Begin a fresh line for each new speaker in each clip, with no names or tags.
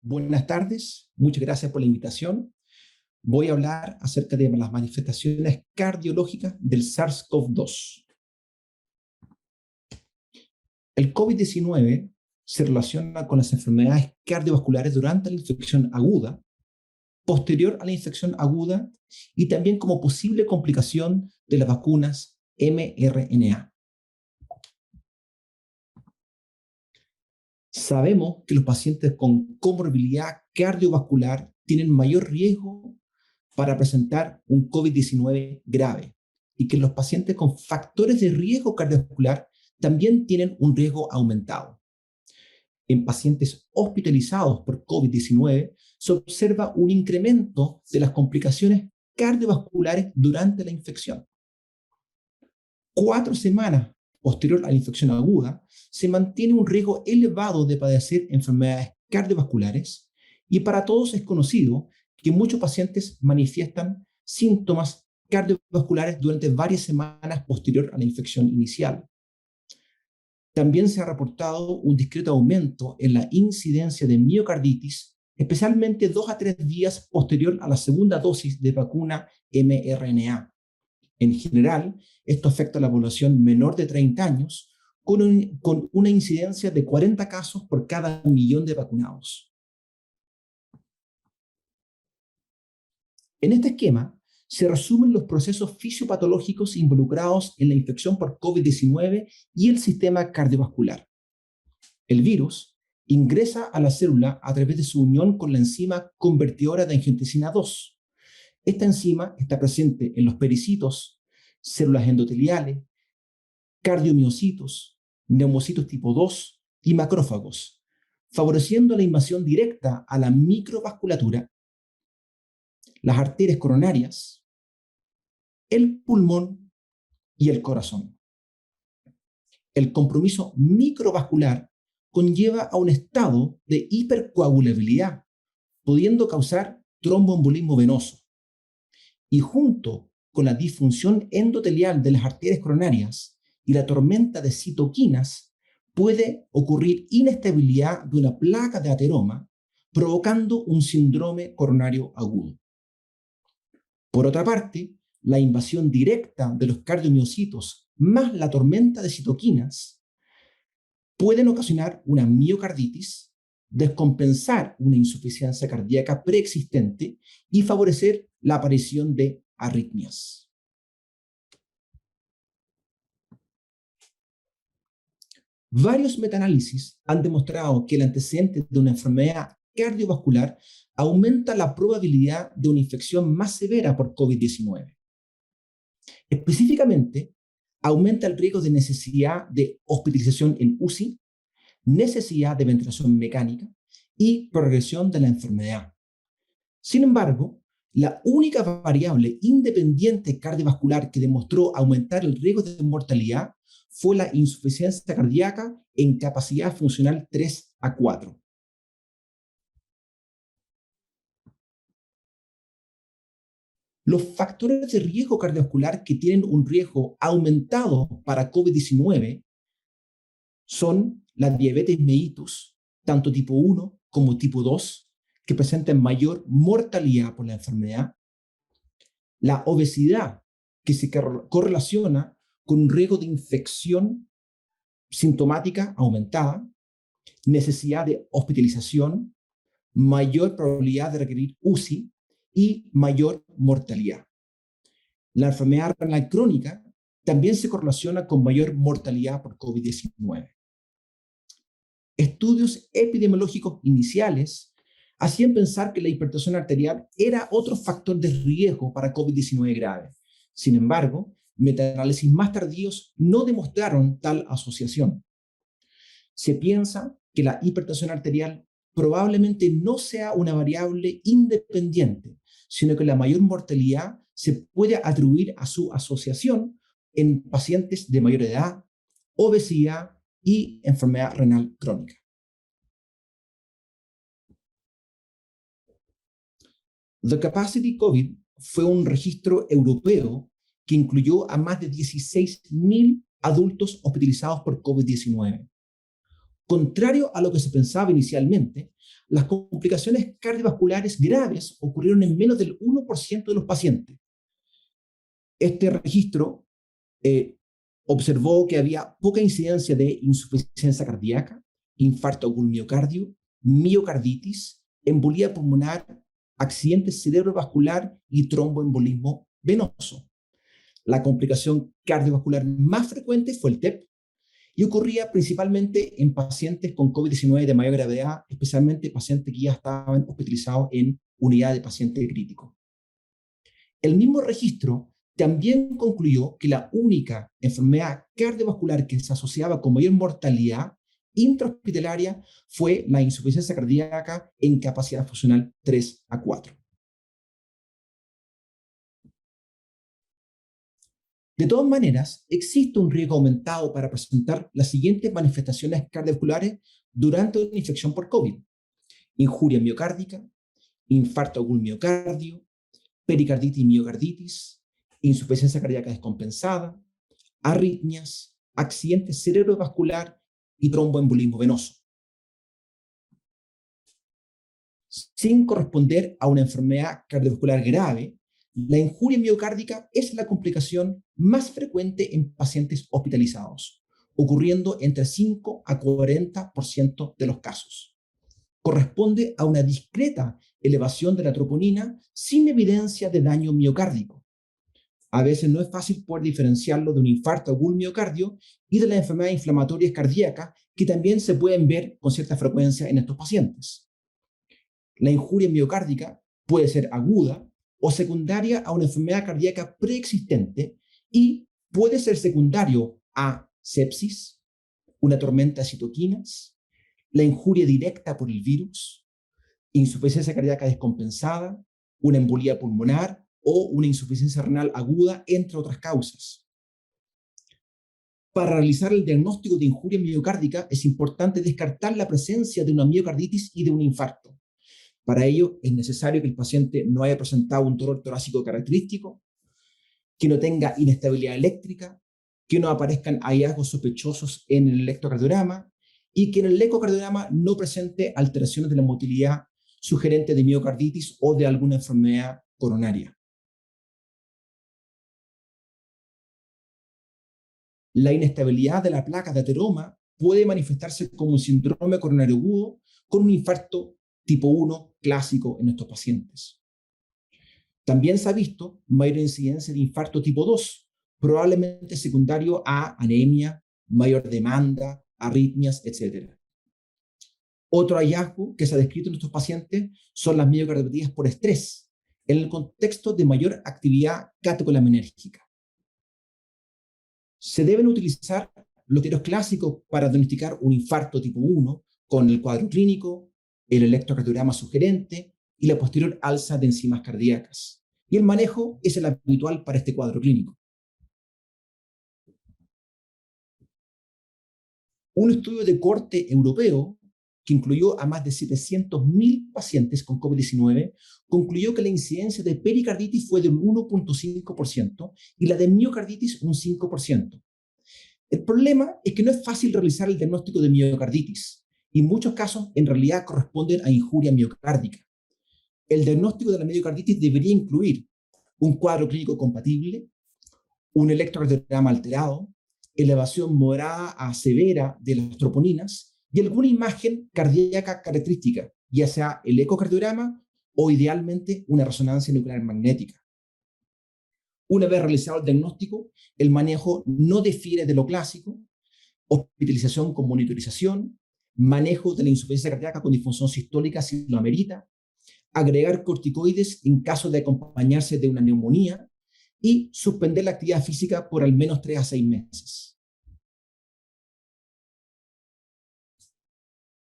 Buenas tardes, muchas gracias por la invitación. Voy a hablar acerca de las manifestaciones cardiológicas del SARS-CoV-2. El COVID-19 se relaciona con las enfermedades cardiovasculares durante la infección aguda, posterior a la infección aguda y también como posible complicación de las vacunas mRNA. Sabemos que los pacientes con comorbilidad cardiovascular tienen mayor riesgo para presentar un COVID-19 grave y que los pacientes con factores de riesgo cardiovascular también tienen un riesgo aumentado. En pacientes hospitalizados por COVID-19 se observa un incremento de las complicaciones cardiovasculares durante la infección. 4 semanas posterior a la infección aguda, se mantiene un riesgo elevado de padecer enfermedades cardiovasculares y para todos es conocido que muchos pacientes manifiestan síntomas cardiovasculares durante varias semanas posterior a la infección inicial. También se ha reportado un discreto aumento en la incidencia de miocarditis, especialmente 2 a 3 días posterior a la segunda dosis de vacuna mRNA. En general, esto afecta a la población menor de 30 años, con una incidencia de 40 casos por cada millón de vacunados. En este esquema se resumen los procesos fisiopatológicos involucrados en la infección por COVID-19 y el sistema cardiovascular. El virus ingresa a la célula a través de su unión con la enzima convertidora de angiotensina 2. Esta enzima está presente en los pericitos, células endoteliales, cardiomiocitos, neumocitos tipo 2 y macrófagos, favoreciendo la invasión directa a la microvasculatura, las arterias coronarias, el pulmón y el corazón. El compromiso microvascular conlleva a un estado de hipercoagulabilidad, pudiendo causar tromboembolismo venoso. Y junto con la disfunción endotelial de las arterias coronarias y la tormenta de citoquinas, puede ocurrir inestabilidad de una placa de ateroma, provocando un síndrome coronario agudo. Por otra parte, la invasión directa de los cardiomiocitos más la tormenta de citoquinas pueden ocasionar una miocarditis, descompensar una insuficiencia cardíaca preexistente y favorecer la aparición de arritmias. Varios metaanálisis han demostrado que el antecedente de una enfermedad cardiovascular aumenta la probabilidad de una infección más severa por COVID-19. Específicamente, aumenta el riesgo de necesidad de hospitalización en UCI, necesidad de ventilación mecánica y progresión de la enfermedad. Sin embargo, la única variable independiente cardiovascular que demostró aumentar el riesgo de mortalidad fue la insuficiencia cardíaca en capacidad funcional 3 a 4. Los factores de riesgo cardiovascular que tienen un riesgo aumentado para COVID-19 son la diabetes mellitus, tanto tipo 1 como tipo 2, que presentan mayor mortalidad por la enfermedad, la obesidad, que se correlaciona con un riesgo de infección sintomática aumentada, necesidad de hospitalización, mayor probabilidad de requerir UCI y mayor mortalidad. La enfermedad renal crónica también se correlaciona con mayor mortalidad por COVID-19. Estudios epidemiológicos iniciales hacían pensar que la hipertensión arterial era otro factor de riesgo para COVID-19 grave. Sin embargo, metaanálisis más tardíos no demostraron tal asociación. Se piensa que la hipertensión arterial probablemente no sea una variable independiente, sino que la mayor mortalidad se puede atribuir a su asociación en pacientes de mayor edad, obesidad y enfermedad renal crónica. The Capacity COVID fue un registro europeo que incluyó a más de 16.000 adultos hospitalizados por COVID-19. Contrario a lo que se pensaba inicialmente, las complicaciones cardiovasculares graves ocurrieron en menos del 1% de los pacientes. Este registro observó que había poca incidencia de insuficiencia cardíaca, infarto agudo miocardio, miocarditis, embolía pulmonar, accidente cerebrovascular y tromboembolismo venoso. La complicación cardiovascular más frecuente fue el TEP y ocurría principalmente en pacientes con COVID-19 de mayor gravedad, especialmente pacientes que ya estaban hospitalizados en unidad de paciente crítico. El mismo registro también concluyó que la única enfermedad cardiovascular que se asociaba con mayor mortalidad intrahospitalaria fue la insuficiencia cardíaca en capacidad funcional 3 a 4. De todas maneras, existe un riesgo aumentado para presentar las siguientes manifestaciones cardiovasculares durante una infección por COVID: injuria miocárdica, infarto agudo miocardio, pericarditis y miocarditis, insuficiencia cardíaca descompensada, arritmias, accidente cerebrovascular y tromboembolismo venoso, sin corresponder a una enfermedad cardiovascular grave. La injuria miocárdica es la complicación más frecuente en pacientes hospitalizados, ocurriendo entre 5 a 40% de los casos. Corresponde a una discreta elevación de la troponina sin evidencia de daño miocárdico. A veces no es fácil poder diferenciarlo de un infarto agudo miocardio y de las enfermedades inflamatorias cardíacas que también se pueden ver con cierta frecuencia en estos pacientes. La injuria miocárdica puede ser aguda o secundaria a una enfermedad cardíaca preexistente y puede ser secundario a sepsis, una tormenta de citoquinas, la injuria directa por el virus, insuficiencia cardíaca descompensada, una embolía pulmonar o una insuficiencia renal aguda, entre otras causas. Para realizar el diagnóstico de injuria miocárdica es importante descartar la presencia de una miocarditis y de un infarto. Para ello es necesario que el paciente no haya presentado un dolor torácico característico, que no tenga inestabilidad eléctrica, que no aparezcan hallazgos sospechosos en el electrocardiograma y que en el ecocardiograma no presente alteraciones de la motilidad sugerente de miocarditis o de alguna enfermedad coronaria. La inestabilidad de la placa de ateroma puede manifestarse como un síndrome coronario agudo con un infarto tipo 1 clásico en estos pacientes. También se ha visto mayor incidencia de infarto tipo 2, probablemente secundario a anemia, mayor demanda, arritmias, etc. Otro hallazgo que se ha descrito en estos pacientes son las miocardiopatías por estrés, en el contexto de mayor actividad catecolaminérgica. Se deben utilizar los criterios clásicos para diagnosticar un infarto tipo 1 con el cuadro clínico, el electrocardiograma sugerente y la posterior alza de enzimas cardíacas. Y el manejo es el habitual para este cuadro clínico. Un estudio de corte europeo que incluyó a más de 700.000 pacientes con COVID-19, concluyó que la incidencia de pericarditis fue de un 1.5% y la de miocarditis un 5%. El problema es que no es fácil realizar el diagnóstico de miocarditis y en muchos casos en realidad corresponden a injuria miocárdica. El diagnóstico de la miocarditis debería incluir un cuadro clínico compatible, un electrocardiograma alterado, elevación moderada a severa de las troponinas y alguna imagen cardíaca característica, ya sea el ecocardiograma o idealmente una resonancia nuclear magnética. Una vez realizado el diagnóstico, el manejo no difiere de lo clásico: hospitalización con monitorización, manejo de la insuficiencia cardíaca con disfunción sistólica si lo amerita, agregar corticoides en caso de acompañarse de una neumonía y suspender la actividad física por al menos 3 a 6 meses.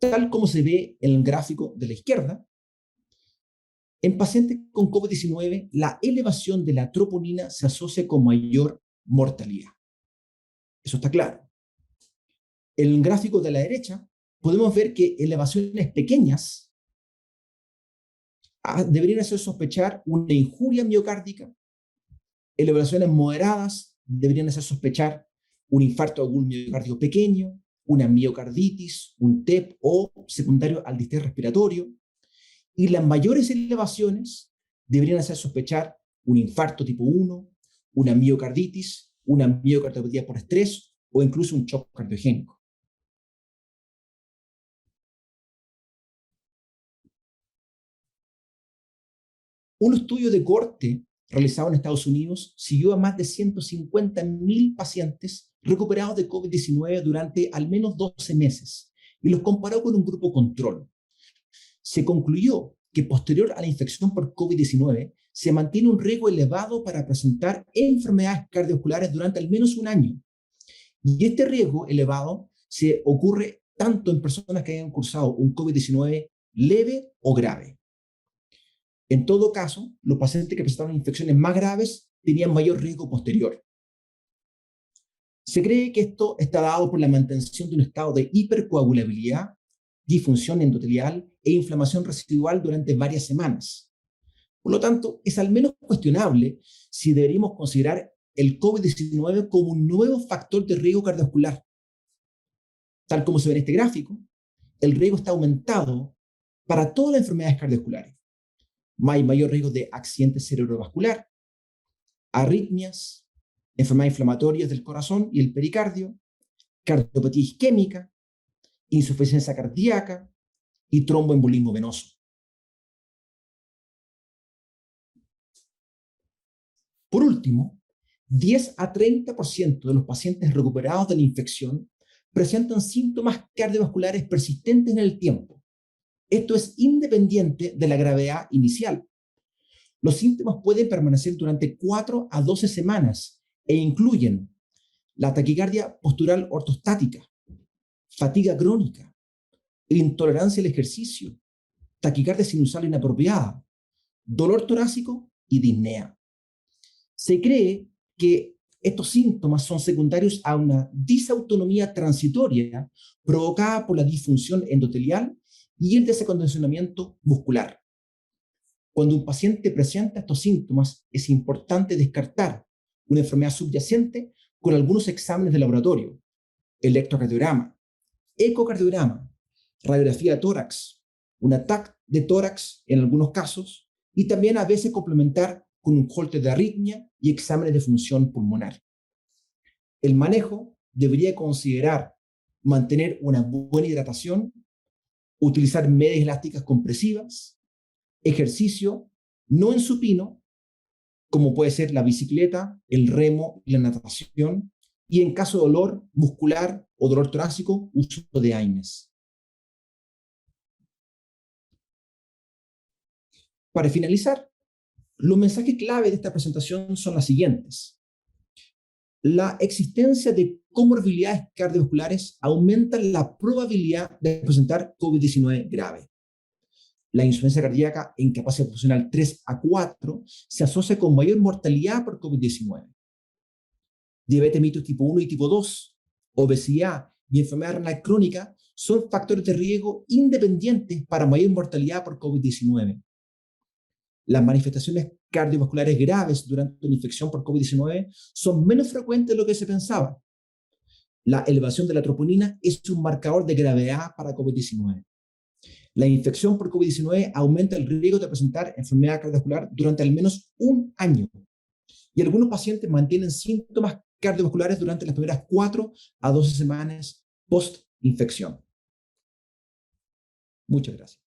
Tal como se ve en el gráfico de la izquierda, en pacientes con COVID-19, la elevación de la troponina se asocia con mayor mortalidad. Eso está claro. En el gráfico de la derecha, podemos ver que elevaciones pequeñas deberían hacer sospechar una injuria miocárdica, elevaciones moderadas deberían hacer sospechar un infarto agudo miocárdico pequeño, una miocarditis, un TEP o secundario al distrés respiratorio, y las mayores elevaciones deberían hacer sospechar un infarto tipo 1, una miocarditis, una miocardiopatía por estrés o incluso un shock cardiogénico. Un estudio de cohorte realizado en Estados Unidos siguió a más de 150.000 pacientes recuperados de COVID-19 durante al menos 12 meses y los comparó con un grupo control. Se concluyó que posterior a la infección por COVID-19 se mantiene un riesgo elevado para presentar enfermedades cardiovasculares durante al menos un año. Y este riesgo elevado se ocurre tanto en personas que hayan cursado un COVID-19 leve o grave. En todo caso, los pacientes que presentaron infecciones más graves tenían mayor riesgo posterior. Se cree que esto está dado por la mantención de un estado de hipercoagulabilidad, disfunción endotelial e inflamación residual durante varias semanas. Por lo tanto, es al menos cuestionable si deberíamos considerar el COVID-19 como un nuevo factor de riesgo cardiovascular. Tal como se ve en este gráfico, el riesgo está aumentado para todas las enfermedades cardiovasculares. Hay mayor riesgo de accidente cerebrovascular, arritmias, enfermedades inflamatorias del corazón y el pericardio, cardiopatía isquémica, insuficiencia cardíaca y tromboembolismo venoso. Por último, 10 a 30% de los pacientes recuperados de la infección presentan síntomas cardiovasculares persistentes en el tiempo. Esto es independiente de la gravedad inicial. Los síntomas pueden permanecer durante 4 a 12 semanas e incluyen la taquicardia postural ortostática, fatiga crónica, intolerancia al ejercicio, taquicardia sinusal inapropiada, dolor torácico y disnea. Se cree que estos síntomas son secundarios a una disautonomía transitoria provocada por la disfunción endotelial y el desacondicionamiento muscular. Cuando un paciente presenta estos síntomas, es importante descartar una enfermedad subyacente con algunos exámenes de laboratorio: electrocardiograma, ecocardiograma, radiografía de tórax, un TAC de tórax en algunos casos, y también a veces complementar con un holter de arritmia y exámenes de función pulmonar. El manejo debería considerar mantener una buena hidratación, utilizar medias elásticas compresivas, ejercicio no en supino, como puede ser la bicicleta, el remo y la natación, y en caso de dolor muscular o dolor torácico, uso de AINES. Para finalizar, los mensajes clave de esta presentación son las siguientes. La existencia de comorbilidades cardiovasculares aumenta la probabilidad de presentar COVID-19 grave. La insuficiencia cardíaca en capacidad funcional 3 a 4 se asocia con mayor mortalidad por COVID-19. Diabetes mellitus tipo 1 y tipo 2, obesidad y enfermedad renal crónica son factores de riesgo independientes para mayor mortalidad por COVID-19. Las manifestaciones cardiovasculares graves durante una infección por COVID-19 son menos frecuentes de lo que se pensaba. La elevación de la troponina es un marcador de gravedad para COVID-19. La infección por COVID-19 aumenta el riesgo de presentar enfermedad cardiovascular durante al menos un año. Y algunos pacientes mantienen síntomas cardiovasculares durante las primeras 4 a 12 semanas post-infección. Muchas gracias.